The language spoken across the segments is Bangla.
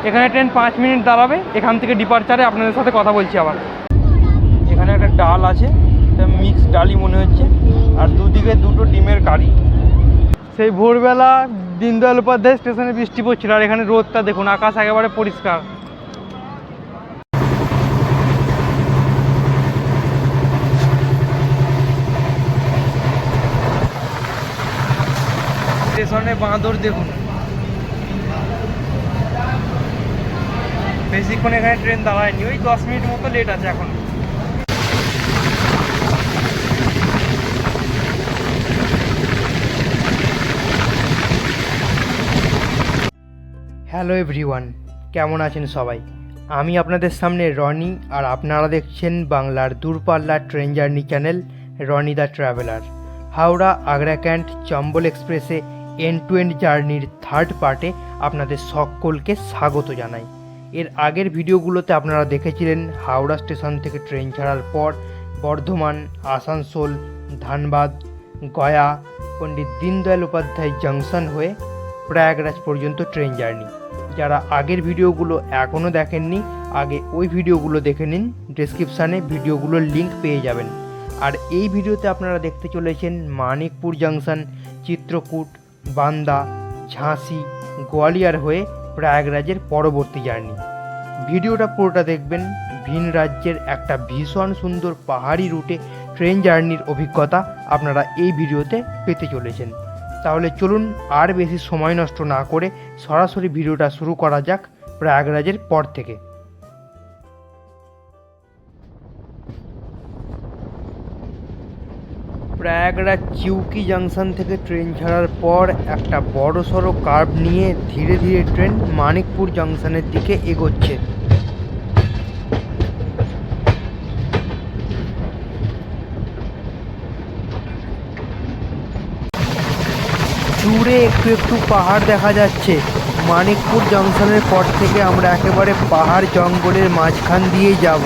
এখানে ট্রেন 5 মিনিট দাঁড়াবে, এখান থেকে ডিপারচারে আপনাদের সাথে কথা বলছি আবার। এখানে একটা ডাল আছে, এটা মিক্স ডালই মনে হচ্ছে, আর দুদিকে দুটো ডিমের কারি। সেই ভোরবেলা দীনদয়াল উপাধ্যায় স্টেশনে বৃষ্টি পড়ছিল, আর এখানে রোদটা দেখুন, আকাশ একেবারে পরিষ্কার। স্টেশনে বাঁদর দেখুন, বেশিক্ষণ এখানে ট্রেন দাঁড়ায়নি, ওই 10 মিনিট মতো লেট আছে এখন। হ্যালো এভরিওয়ান, কেমন আছেন সবাই? আমি আপনাদের সামনে রনি, আর আপনারা দেখছেন বাংলার দূরপাল্লার train journey channel Roni the traveller. Howrah Agra cantt Chambal এক্সপ্রেসে এন্ড টু এন্ড জার্নির থার্ড পার্টে আপনাদের সকলকে স্বাগত জানাই। এর আগের ভিডিওগুলোতে আপনারা দেখেছিলেন হাওড়া স্টেশন থেকে ট্রেন ছাড়ার পর বর্ধমান, আসানসোল, ধানবাদ, গয়া, পণ্ডিত দীনদয়াল উপাধ্যায় জংশন হয়ে প্রয়াগরাজ পর্যন্ত ট্রেন জার্নি। যারা আগের ভিডিওগুলো এখনও দেখেননি, আগে ওই ভিডিওগুলো দেখে নিন, ডেসক্রিপশানে ভিডিওগুলোর লিঙ্ক পেয়ে যাবেন। আর এই ভিডিওতে আপনারা দেখতে চলেছেন মানিকপুর জংশন, চিত্রকূট, বান্দা, ঝাঁসি, গোয়ালিয়র হয়ে প্রয়াগরাজের পরবর্তী জার্নি। ভিডিওটা পুরোটা দেখবেন। ভিন রাজ্যের একটা ভীষণ সুন্দর পাহাড়ি রুটে ট্রেন জার্নির অভিজ্ঞতা আপনারা এই ভিডিওতে পেতে চলেছেন। তাহলে চলুন আর বেশি সময় নষ্ট না করে সরাসরি ভিডিওটা শুরু করা যাক প্রয়াগরাজের পর থেকে। প্রয়াগরাজ চিউকি জংশন থেকে ট্রেন ছাড়ার পর একটা বড় সড়ো কার্ভ নিয়ে ধীরে ধীরে ট্রেন মানিকপুর জংশনের দিকে এগোচ্ছে। দূরে একটু একটু পাহাড় দেখা যাচ্ছে। মানিকপুর জংশনের পর থেকে আমরা একেবারে পাহাড় জঙ্গলের মাঝখান দিয়েই যাব।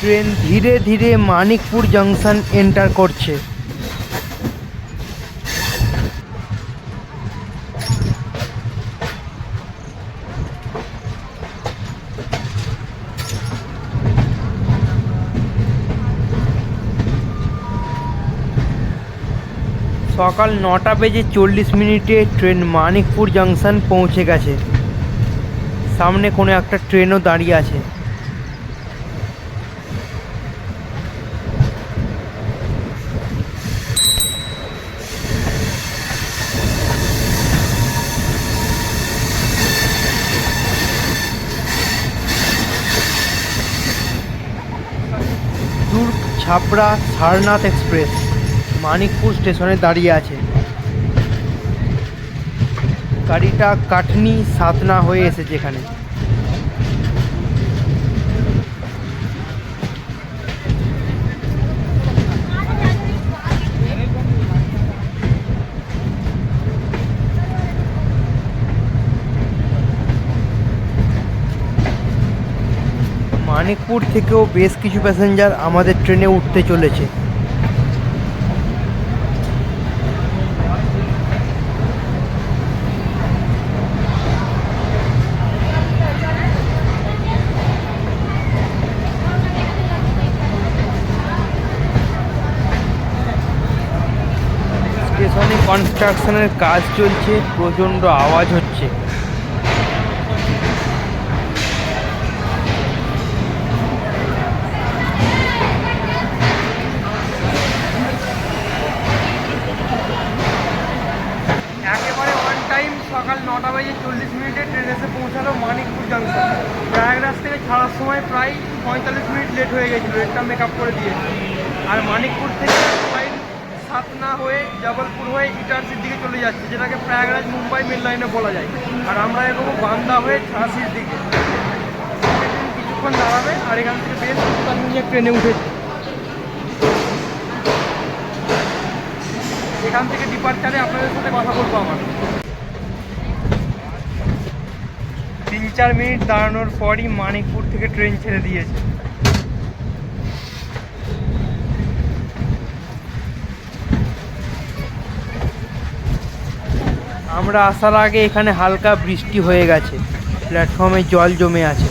ট্রেন ধীরে ধীরে মানিকপুর জংশন এন্টার করছে। সকাল 9:40 ট্রেন মানিকপুর জংশন পৌঁছে গেছে। সামনে কোনো একটা ট্রেনও দাঁড়িয়ে আছে। দুর্গ ছাপড়া সারনাথ এক্সপ্রেস মানিকপুর স্টেশনে দাঁড়িয়ে আছে। গাড়িটা কাটনি সাতনা হয়ে এসেছে এখানে। মানিকপুর থেকেও বেশ কিছু প্যাসেঞ্জার আমাদের ট্রেনে উঠতে চলেছে। স্টেশনে কনস্ট্রাকশনের কাজ চলছে, প্রচণ্ড আওয়াজ হচ্ছে। একেবারে অন টাইম সকাল 9:40 ট্রেন এসে পৌঁছালো মানিকপুর জংশন। প্রয়াগরাজ থেকে ছাড়ার সময় প্রায় 45 মিনিট লেট হয়ে গেছিলো, এটা মেকআপ করে দিয়েছে। আর মানিকপুর থেকে ট্রেন সাতনা হয়ে জবলপুর হয়ে ইটারসির দিকে চলে যাচ্ছে, যেটাকে প্রয়াগরাজ মুম্বাই মেন লাইনে বলা যায়। আর আমরা এগোবো বান্দা হয়ে ঝাঁসির দিকে। কিছুক্ষণ দাঁড়াবে, আর এখান থেকে বেশ নিয়ে ট্রেনে উঠেছে। এখান থেকে ডিপারচারে আপনাদের সাথে কথা বলবো আমার। 3-4 মিনিট দাঁড়ানোর পরই মানিকপুর থেকে ট্রেন ছেড়ে দিয়েছে। আমরা আসার আগে এখানে হালকা বৃষ্টি হয়ে গেছে, প্ল্যাটফর্মে জল জমে আছে।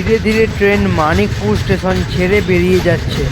ধীরে ধীরে ট্রেন মানিকপুর স্টেশন ছেড়ে বেরিয়ে যাচ্ছে।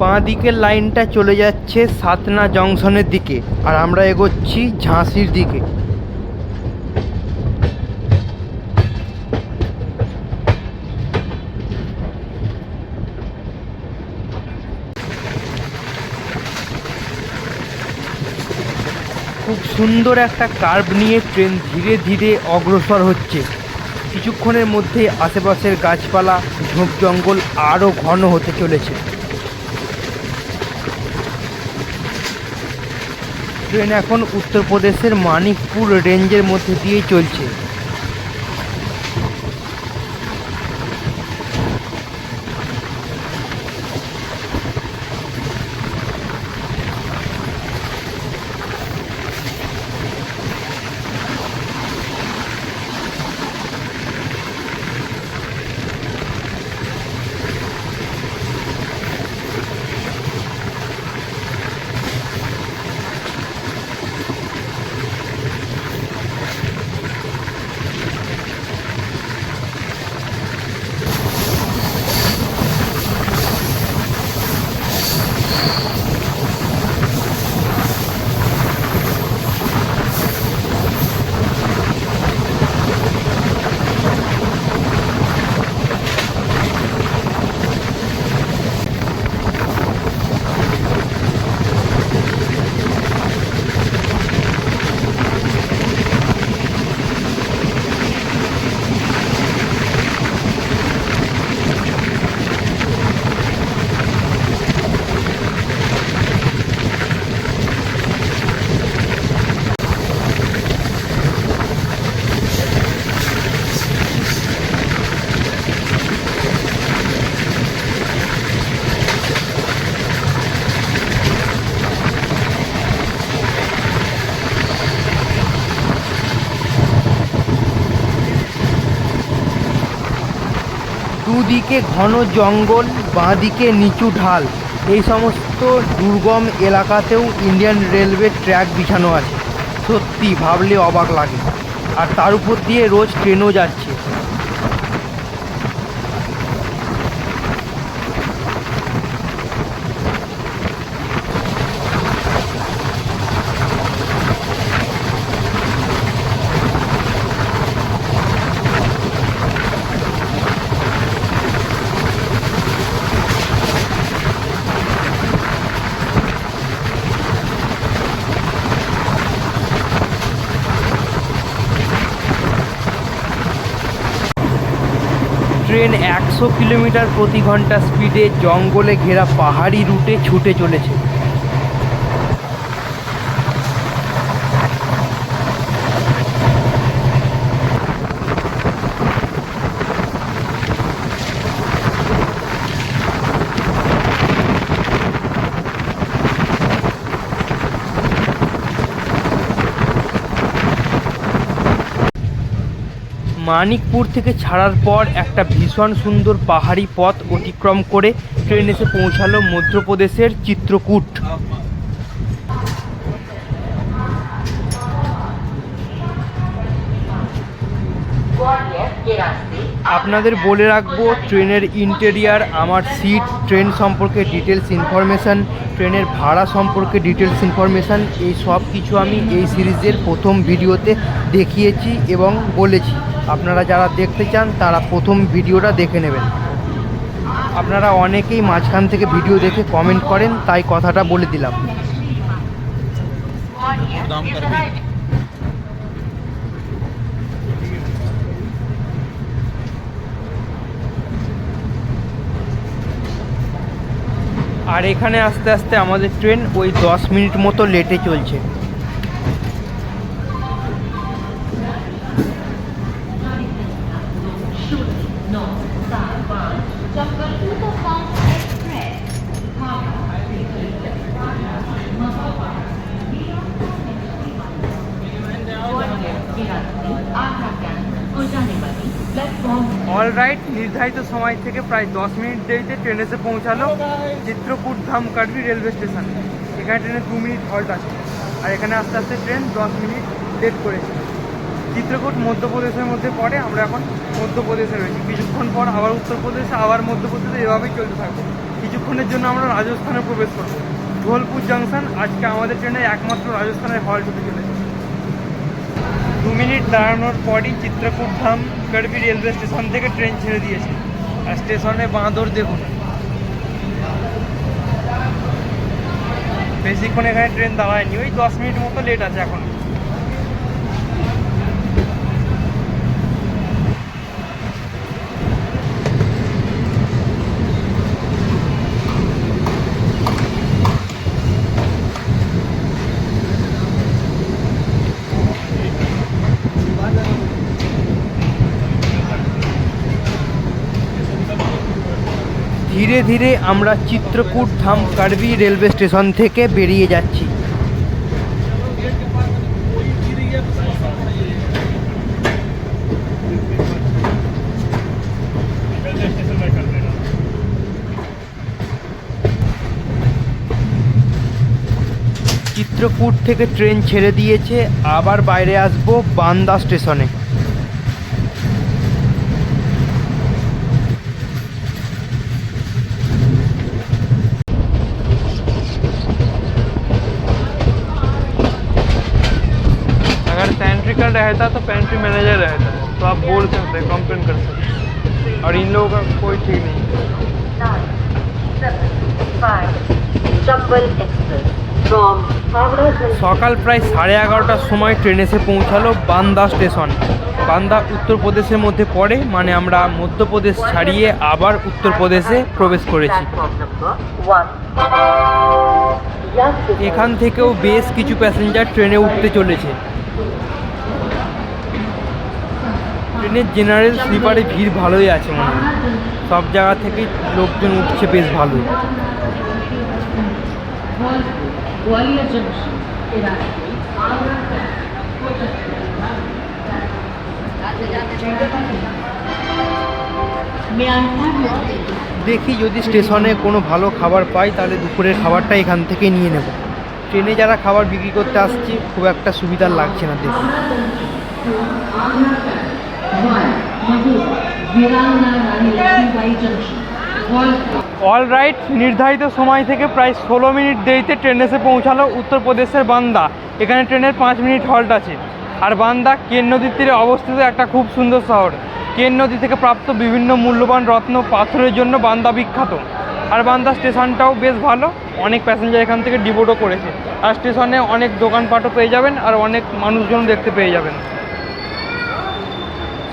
বাঁ দিকের লাইনটা চলে যাচ্ছে সাতনা জংশনের দিকে, আর আমরা এগোচ্ছি ঝাঁসির দিকে। খুব সুন্দর একটা কার্ভ নিয়ে ট্রেন ধীরে ধীরে অগ্রসর হচ্ছে। কিছুক্ষণের মধ্যে আশেপাশের গাছপালা, ঝোপ জঙ্গল আরও ঘন হতে চলেছে। ট্রেন এখন উত্তরপ্রদেশের মানিকপুর রেঞ্জের মধ্যে দিয়েই চলছে। দুদিকে ঘন জঙ্গল, বাঁদিকে নিচু ঢাল। এই সমস্ত দুর্গম এলাকাতেও ইন্ডিয়ান রেলওয়ে ট্র্যাক বিছানো আছে। সত্যি ভাবলে অবাক লাগে। আর তার উপর দিয়ে রোজ ট্রেনও যাচ্ছে। ট্রেন 100 কিলোমিটার প্রতি ঘন্টা স্পিডে জঙ্গলে ঘেরা পাহাড়ি রুটে ছুটে চলেছে। মানিকপুর থেকে ছাড়ার পর একটা ভীষণ সুন্দর পাহাড়ি পথ অতিক্রম করে ট্রেন এসে পৌঁছালো মধ্যপ্রদেশের চিত্রকূট। আপনাদের বলে রাখবো, ট্রেনের ইন্টেরিয়ার, আমার সিট, ট্রেন সম্পর্কে ডিটেলস ইনফরমেশান, ট্রেনের ভাড়া সম্পর্কে ডিটেলস ইনফরমেশান, এই সব কিছু আমি এই সিরিজের প্রথম ভিডিওতে দেখিয়েছি এবং বলেছি। আপনারা যারা দেখতে চান তারা প্রথম ভিডিওটা দেখে নেবেন। আপনারা অনেকেই মাঝখান থেকে ভিডিও দেখে কমেন্ট করেন, তাই কথাটা বলে দিলাম। আর এখানে আস্তে আস্তে আমাদের ট্রেন ওই 10 মিনিট মতো লেটে চলছে। অলরাইট, নির্ধারিত সময় থেকে প্রায় 10 মিনিট দেরিতে ট্রেন এসে পৌঁছালো চিত্রকূট ধাম কাটবি রেলওয়ে স্টেশন। এখানে ট্রেনে 2 মিনিট হল্ট আছে, আর এখানে আস্তে আস্তে ট্রেন 10 মিনিট লেট করেছে। চিত্রকূট মধ্যপ্রদেশের মধ্যে পড়ে, আমরা এখন মধ্যপ্রদেশে রয়েছি। কিছুক্ষণ পর আবার উত্তরপ্রদেশে, আবার মধ্যপ্রদেশে, এভাবেই চলতে থাকবো। কিছুক্ষণের জন্য আমরা রাজস্থানে প্রবেশ করবো। ধোলপুর জাংশন আজকে আমাদের ট্রেনে একমাত্র রাজস্থানের হল্ট হতে চলেছে। 2 মিনিট দাঁড়ানোর পরই চিত্রকূট ধাম কাটবি রেলওয়ে স্টেশন থেকে ট্রেন ছেড়ে দিয়েছে। আর স্টেশনে বাঁদর দেখুন। বেশিক্ষণ এখানে ট্রেন দাঁড়ায়নি, ওই 10 মিনিট মতো লেট আছে এখন। ধীরে ধীরে আমরা চিত্রকূট ধাম কাটবি রেলওয়ে স্টেশন থেকে বেরিয়ে যাচ্ছি। চিত্রকূট থেকে ট্রেন ছেড়ে দিয়েছে, আবার বাইরে আসবো বান্দা স্টেশনে। अगर पेंट्री का रहता तो पेंट्री मैनेजर रहता, तो आप बोल सकते हैं, कंप्लेन कर सकते हैं। और इन लोगों का कोई ठीक नहीं। সকাল প্রায় 11:30টার সময় ট্রেন এসে পৌঁছালো বান্দা স্টেশন। বান্দা উত্তরপ্রদেশের মধ্যে পড়ে, মানে আমরা মধ্যপ্রদেশ ছাড়িয়ে আবার উত্তরপ্রদেশে প্রবেশ করেছি। এখান থেকেও বেশ কিছু প্যাসেঞ্জার ট্রেনে উঠতে চলেছে। ট্রেনের জেনারেল স্লিপারে ভিড় ভালোই আছে, মনে হয় সব জায়গা থেকে লোকজন উঠছে বেশ ভালো। দেখি যদি স্টেশনে কোনো ভালো খাবার পাই, তাহলে দুপুরের খাবারটা এখান থেকে নিয়ে নেব। ট্রেনে যারা খাবার বিক্রি করতে আসছে খুব একটা সুবিধা লাগছে না দেখি। অলরাইট, নির্ধারিত সময় থেকে প্রায় 16 মিনিট দেরিতে ট্রেন এসে পৌঁছালো উত্তরপ্রদেশের বান্দা। এখানে ট্রেনের 5 মিনিট হল্ট আছে। আর বান্দা কেন নদীর তীরে অবস্থিত একটা খুব সুন্দর শহর। কেন নদী থেকে প্রাপ্ত বিভিন্ন মূল্যবান রত্ন পাথরের জন্য বান্দা বিখ্যাত। আর বান্দা স্টেশনটাও বেশ ভালো, অনেক প্যাসেঞ্জার এখান থেকে ডিবোটও করেছে। আর স্টেশনে অনেক দোকানপাটও পেয়ে যাবেন, আর অনেক মানুষজন দেখতে পেয়ে যাবেন।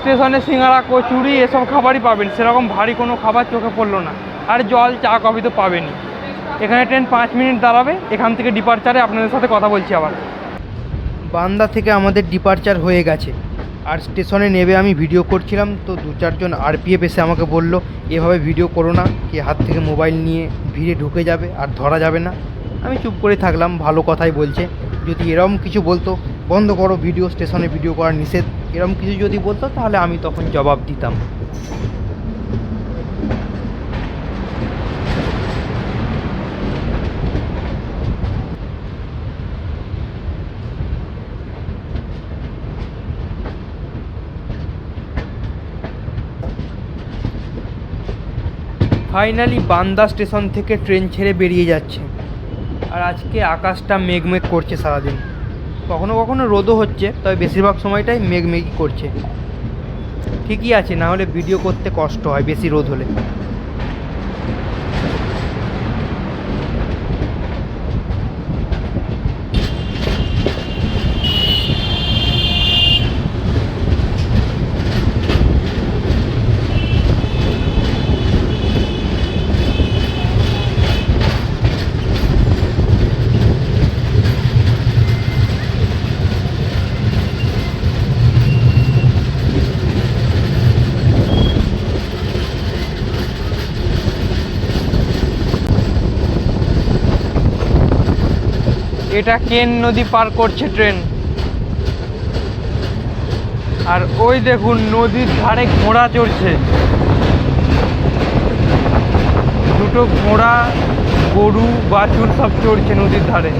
স্টেশনে সিঙ্গারা, কচুরি এসব খাবারই পাবেন, সেরকম ভারী কোনো খাবার চোখে পড়লো না। আর জল, চা, কফি তো পাবেনই। এখানে ট্রেন 5 মিনিট দাঁড়াবে, এখান থেকে ডিপারচারে আপনাদের সাথে কথা বলছি আবার। বান্দা থেকে আমাদের ডিপারচার হয়ে গেছে, আর স্টেশনে নেমে আমি ভিডিও করছিলাম, তো 2-4 জন আরপিএফ এসে আমাকে বলল, এভাবে ভিডিও করো না, কি হাত থেকে মোবাইল নিয়ে ভিড়ে ঢুকে যাবে আর ধরা যাবে না। আমি চুপ করে থাকলাম, ভালো কথাই বলছে। যদি এরকম কিছু বলতো, বন্ধ করো ভিডিও, স্টেশনে ভিডিও করা নিষেধ, এরকম কিছু যদি বলতো, তাহলে আমি তখন জবাব দিতাম। ফাইনালি বান্দা স্টেশন থেকে ট্রেন ছেড়ে বেরিয়ে যাচ্ছে। আর আজকে আকাশটা মেঘমেঘ করছে সারাদিন, কখনো কখনো রোদও হচ্ছে, তবে বেশিরভাগ সময়টাই মেঘমেঘই করছে। ঠিকই আছে, না হলে ভিডিও করতে কষ্ট হয় বেশি রোদ হলে। এটা কেন নদী পার করছে ট্রেন। আর ওই দেখুন নদীর ধারে ঘোড়া চড়ছে, দুটো ঘোড়া, গরু, বাছুর সব চড়ছে নদীর ধারে।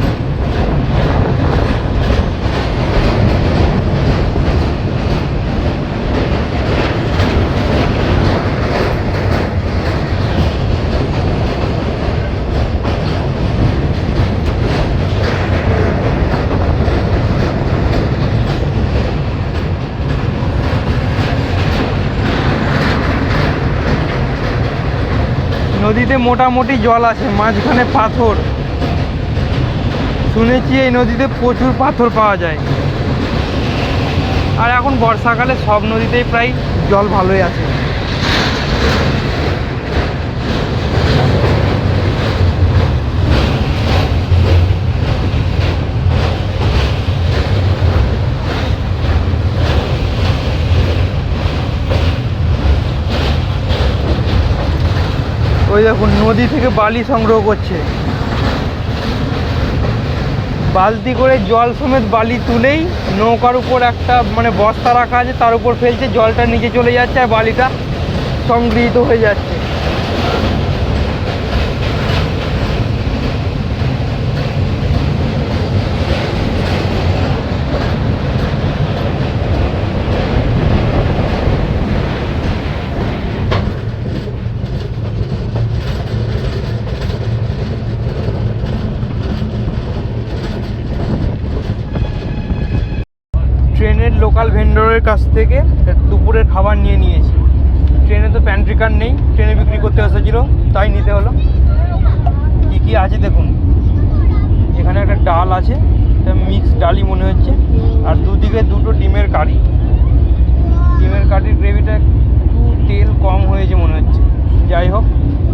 নদীতে মোটামুটি জল আছে, মাঝখানে পাথর। শুনেছি এই নদীতে প্রচুর পাথর পাওয়া যায়। আর এখন বর্ষাকালে সব নদীতেই প্রায় জল ভালোই আছে। ওই দেখুন নদী থেকে বালি সংগ্রহ করছে, বালতি করে জল সমেত বালি তুলেই নৌকার উপর একটা মানে বস্তা রাখা আছে, তার উপর ফেলছে, জলটা নিচে চলে যাচ্ছে আর বালিটা সংগৃহীত হয়ে যাচ্ছে। ট্রেনের লোকাল ভেন্ডরের কাছ থেকে দুপুরের খাবার নিয়ে নিয়েছি। ট্রেনে তো প্যান্ট্রি কার নেই, ট্রেনে বিক্রি করতে এসেছিলো তাই নিতে হলো। কী কী আছে দেখুন, এখানে একটা ডাল আছে, এটা মিক্স ডালই মনে হচ্ছে, আর দুদিকে দুটো ডিমের কারি। ডিমের কারির গ্রেভিটা একটু তেল কম হয়েছে মনে হচ্ছে, যাই হোক,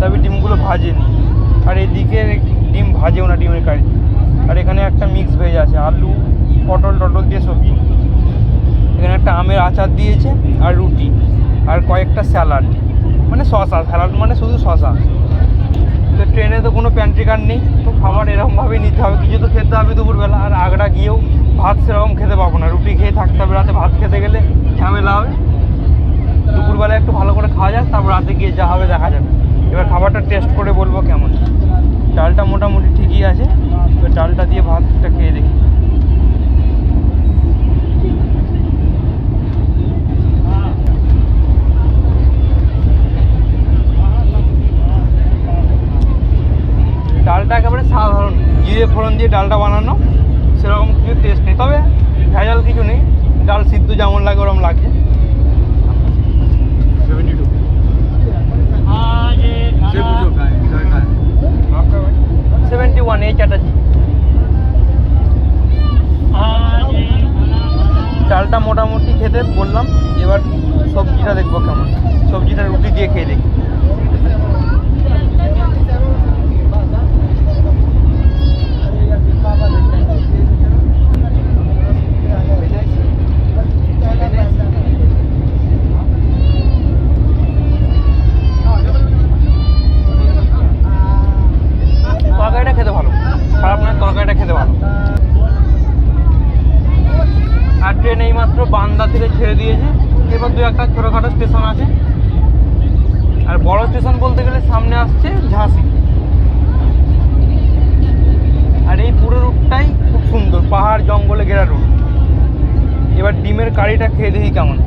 তবে ডিমগুলো ভাজেনি। আর এদিকে ডিম ভাজেও না ডিমের কারি। আর এখানে একটা মিক্স ভেজ আছে, আলু পটল টটল দিয়ে সবজি। এখানে একটা আমের আচার দিয়েছে আর রুটি আর কয়েকটা স্যালাড, মানে শশা, স্যালাড মানে শুধু শশা। তো ট্রেনে তো কোনো প্যান্ট্রি কার নেই, তো খাবার এরকমভাবেই নিতে হবে, কিছু তো খেতে হবে দুপুরবেলা। আর আগ্রা গিয়েও ভাত সেরকম খেতে পাবো না, রুটি খেয়ে থাকতে হবে, রাতে ভাত খেতে গেলে ঝামেলা হবে। দুপুরবেলা একটু ভালো করে খাওয়া যাক, তারপর রাতে গিয়ে যা হবে দেখা যাবে। এবার খাবারটা টেস্ট করে বলবো কেমন। ডালটা মোটামুটি ঠিকই আছে, তো ডালটা দিয়ে ভাতটা খেয়ে দেখি। ডালটা একেবারে সাধারণ জিরে ফোড়ন দিয়ে ডালটা বানানো, সেরকম কিছু টেস্ট নেই, তবে ভেজাল কিছু নেই। ডাল সিদ্ধ যেমন লাগে ওরকম লাগছে। 71 এই চ্যাটার্জি। ডালটা মোটামুটি খেতে বললাম, এবার সবজিটা দেখবো কেমন। সবজিটা রুটি দিয়ে খেয়ে দেখি। তরকারিটা খেতে ভালো, খারাপ নয়, তরকারিটা খেতে ভালো। আর ট্রেন এইমাত্র বান্দা থেকে ছেড়ে দিয়েছে, এবার দু একটা ছোটোখাটো স্টেশন আছে। আর বড় স্টেশন বলতে গেলে সামনে আসছে ঝাঁসি। আর এই পুরো রুটটাই খুব সুন্দর, পাহাড় জঙ্গলে ঘেরা রুট। এবার ডিমের কারিটা খেয়ে দেখি কেমন।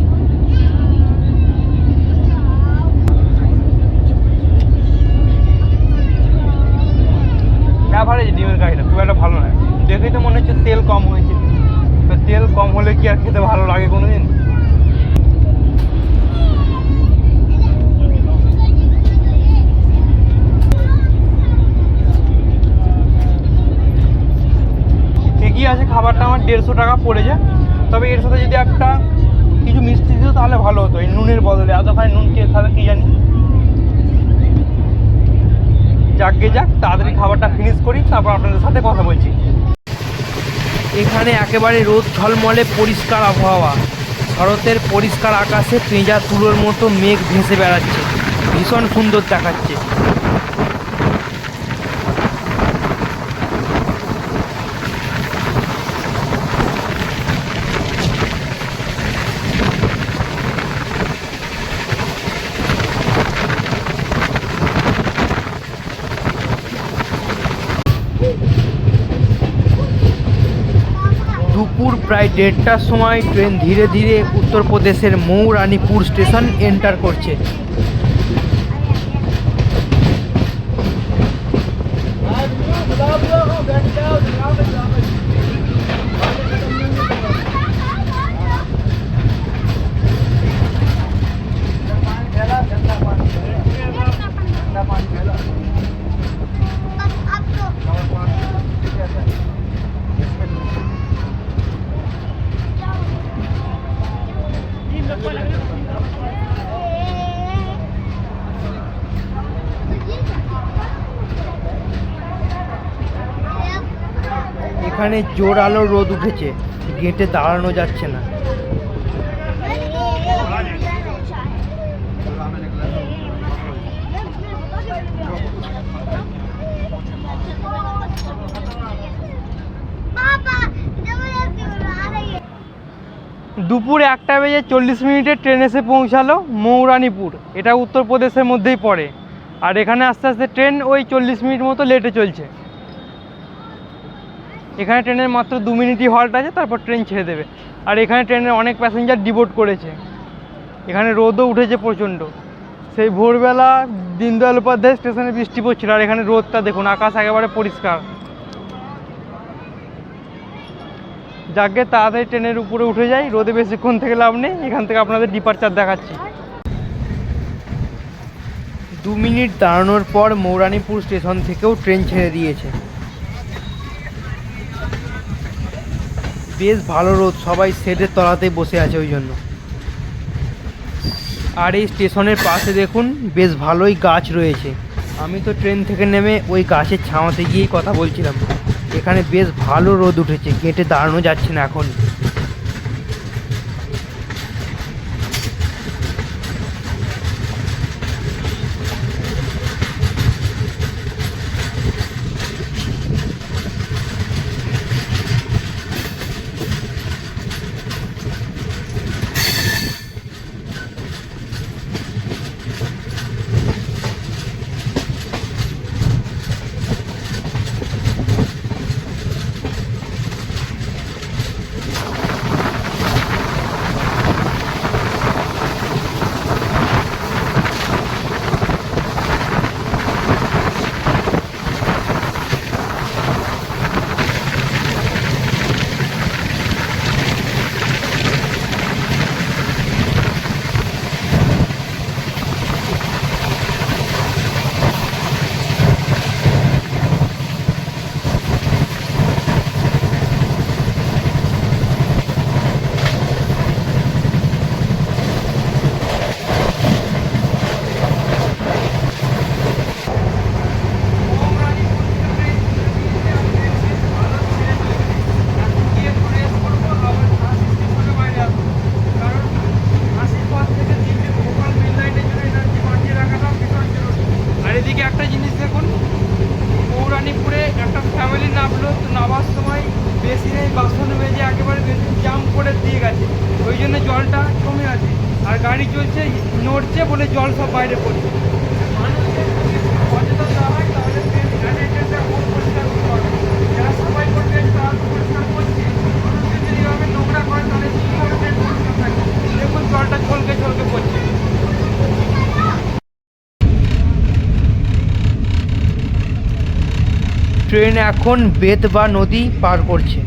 অ্যাভারেজ ডিমের কারিটা, খুব একটা ভালো নয়। দেখেই তো মনে হচ্ছে তেল কম হয়েছে, তো তেল কম হলে কি আর খেতে ভালো লাগে কোনো দিন? ঠিকই আছে, খাবারটা আমার 150 টাকা পড়েছে। তবে এর সাথে যদি একটা কিছু মিষ্টি দিত তাহলে ভালো হতো, এই নুনের বদলে। এতখানি নুন কে খাবে কি জানি। যাকগে যাক, তাড়াতাড়ি খাবারটা ফিনিশ করি, তারপর আপনাদের সাথে কথা বলছি। এখানে একেবারে রোদ ঝলমলে পরিষ্কার আবহাওয়া, শরতের পরিষ্কার আকাশে পেঁজা তুলোর মতো মেঘ ভেসে বেড়াচ্ছে, ভীষণ সুন্দর দেখাচ্ছে। দুপুর প্রায় 1:30টার সময় ট্রেন ধীরে ধীরে উত্তরপ্রদেশের মৌ রানীপুর স্টেশন এন্টার করছে। এখানে জোর আলো রোদ উঠেছে, গেটে দাঁড়ানো যাচ্ছে না। দুপুর 1:40 ট্রেন এসে পৌঁছালো মৌ রানীপুর। এটা উত্তরপ্রদেশের মধ্যেই পড়ে। আর এখানে আস্তে আস্তে ট্রেন ওই 40 মিনিট মতো লেটে চলছে। এখানে ট্রেনের মাত্র 2 মিনিটই হল্ট আছে, তারপর ট্রেন ছেড়ে দেবে। আর এখানে ট্রেনের অনেক প্যাসেঞ্জার ডিবোর্ড করেছে। এখানে রোদও উঠেছে প্রচণ্ড। সেই ভোরবেলা দীনদয়াল উপাধ্যায় স্টেশনে বৃষ্টি পড়ছিল, আর এখানে রোদটা দেখুন, আকাশ একেবারে পরিষ্কার। যাকে তাড়াতাড়ি ট্রেনের উপরে উঠে যাই, রোদে বেশিক্ষণ থেকে লাভ নেই। এখান থেকে আপনাদের ডিপারচার দেখাচ্ছি। 2 মিনিট দাঁড়ানোর পর মৌরানীপুর স্টেশন থেকেও ট্রেন ছেড়ে দিয়েছে। বেশ ভালো রোদ, সবাই শেডের তলাতেই বসে আছে ওই জন্য। আর এই স্টেশনের পাশে দেখুন বেশ ভালোই গাছ রয়েছে। আমি তো ট্রেন থেকে নেমে ওই গাছের ছাওয়াতে গিয়েই কথা বলছিলাম। এখানে বেশ ভালো রোদ উঠেছে, গেটে দাঁড়ানো যাচ্ছে না এখন। জলটা কমে আছে আর গাড়ি চলছে, নড়ছে বলে জল সব বাইরে পড়ছে। মানুষের যদি সচেতন না হয় তাহলে ট্রেনটা খুব পরিষ্কার করতে হবে। যারা সবাই করবে তারা পরিষ্কার করছে, মানুষকে যদি এভাবে নোংরা করে তাহলে কীভাবে ট্রেন পরিষ্কার থাকে। দেখুন জলটা ছলকে ছলকে পড়ছে। ট্রেন এখন বেতবা নদী পার করছে।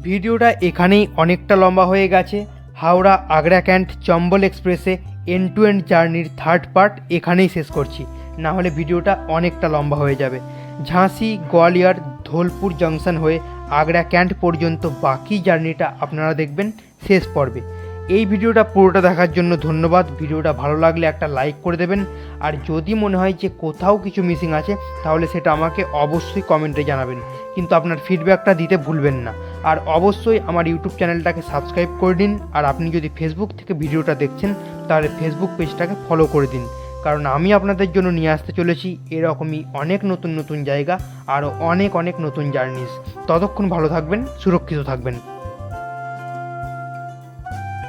ভিডিওটা এখানেই অনেকটা লম্বা হয়ে গেছে। হাওড়া আগ্রা ক্যান্ট চম্বল এক্সপ্রেসে এন্ড টু এন্ড জার্নির থার্ড পার্ট এখানেই শেষ করছি, না হলে ভিডিওটা অনেকটা লম্বা হয়ে যাবে। ঝাঁসি, গোয়ালিয়র, ধোলপুর জংশন হয়ে আগ্রা ক্যান্ট পর্যন্ত বাকি জার্নিটা আপনারা দেখবেন শেষ পর্বে। এই ভিডিওটা পুরোটা দেখার জন্য ধন্যবাদ। ভিডিওটা ভালো লাগলে একটা লাইক করে দেবেন, আর যদি মনে হয় যে কোথাও কিছু মিসিং আছে তাহলে সেটা আমাকে অবশ্যই কমেন্টে জানাবেন, কিন্তু আপনার ফিডব্যাকটা দিতে ভুলবেন না। আর অবশ্যই আমার ইউটিউব চ্যানেলটাকে সাবস্ক্রাইব করে দিন, আর আপনি যদি ফেসবুক থেকে ভিডিওটা দেখছেন তাহলে ফেসবুক পেজটাকে ফলো করে দিন, কারণ আমি আপনাদের জন্য নিয়ে আসতে চলেছি এরকমই অনেক নতুন নতুন জায়গা, আরও অনেক নতুন জার্নিস। ততক্ষণ ভালো থাকবেন, সুরক্ষিত থাকবেন।